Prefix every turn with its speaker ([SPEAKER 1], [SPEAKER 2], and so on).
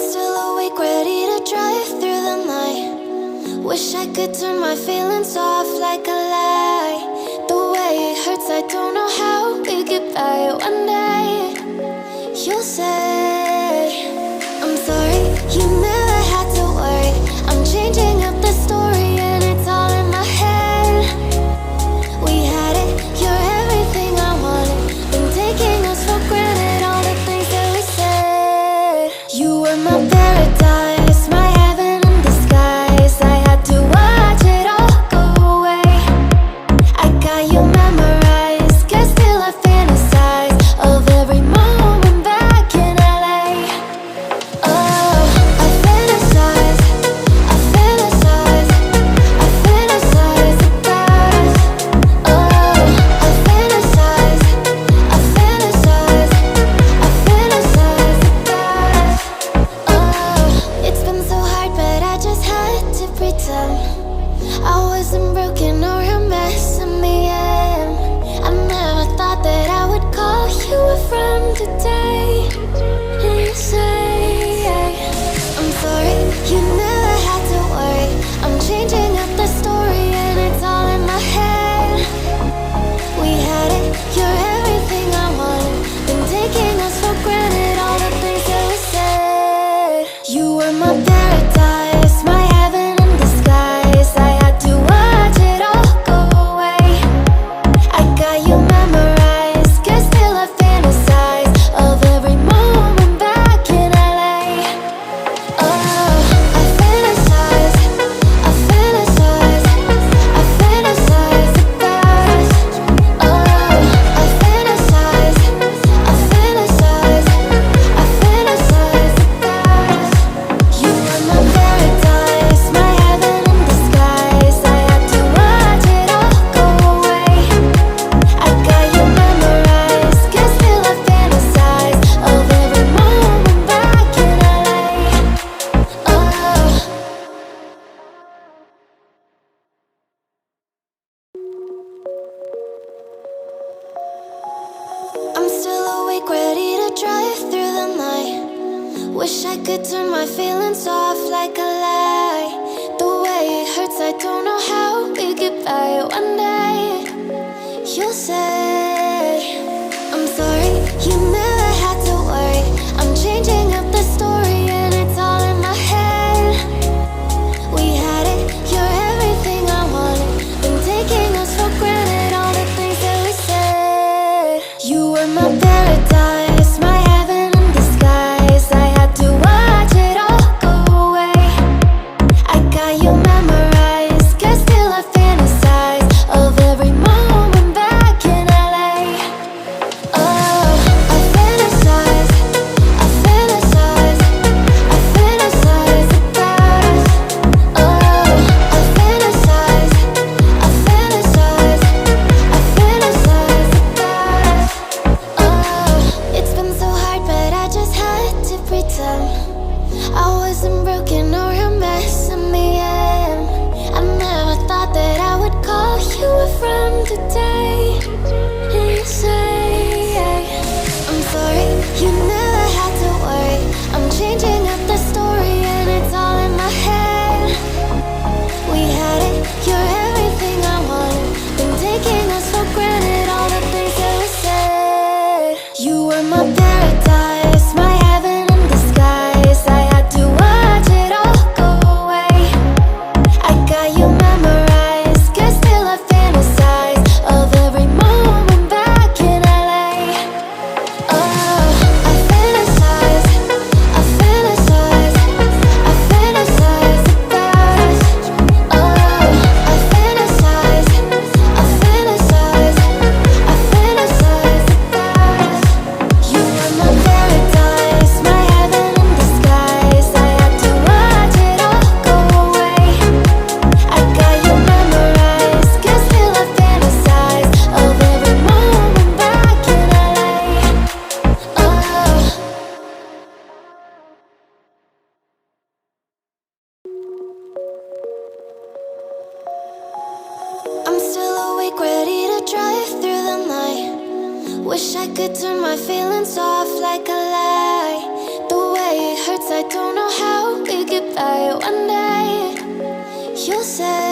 [SPEAKER 1] still awake, ready to drive through the night. Wish I could turn my feelings off like a lie. The way it hurts, I don't know how we get by. One day you'll say I'm sorry, you never had to worry. I'm changing up the story and it's all in my head. We had it, you're everything I wanted. Been taking us for granted, all the things that we said. You were my paradise, my heaven in disguise. I had to watch it all go away. I got you memorized, guess still I fantasize of every moment back in LA. Oh, I fantasize, I fantasize, I fantasize about us. Oh, I fantasize, I fantasize, I fantasize about us. Oh, it's been so hard, but I just had to pretend I wasn't broken or a mess in the end. I never thought that I would call you a friend today. And you say, I'm sorry, you never had to worry. I'm changing up the story and it's all in my head. We had it, you're everything I wanted. Been taking us for granted, all the things that we said. You were my paradise, my heaven in disguise. I had to watch it all go away. I got you memorized, guess still I fantasize of every moment back in LA. Oh, I fantasize, I fantasize, I fantasize about us. Oh, I fantasize, I fantasize, I fantasize about us. You were my paradise, my heaven in disguise. I had to watch it all go away. I got you memorized, guess still I fantasize of every moment back in LA. Oh. I'm still awake, ready to drive through the night. Wish I could turn my feelings off like a lie. The way it hurts, I don't know how we get by. One day you'll say I'm sorry, you never had to worry. I'm changing up the story and it's all in my head. We had it, you're everything I wanted. Been taking us for granted, all the things that we said. You were my paradise, my heaven in disguise. I had to watch it all go away. I got you memorized, guess still I fantasize of every moment back in LA. Oh, I fantasize, I fantasize, I fantasize about us. Oh, I fantasize, I fantasize, I fantasize about us. Oh, it's been so hard, but I just had to pretend I wasn't broken or a mess in the end. I never thought that I would call you a friend today. And you say, I'm sorry, you never had to worry. I'm changing up the story and it's all in my head. We had it, you're everything I wanted. Been taking us for granted, all the things that we said. You were my paradise, my heaven in disguise. I had to watch it all go away. I got you memorized, guess still I fantasize of every moment back in LA. Oh, I fantasize, I fantasize, I fantasize about us. Oh, I fantasize, I fantasize, I fantasize about us. You were my paradise, my heaven in disguise. I had to watch it all go away. I got you memorized, guess still I fantasize of every moment back in LA. Oh. I'm still awake, ready to drive through the night. Wish I could turn my feelings off like a lie. The way it hurts, I I don't know how we get by. One day you'll say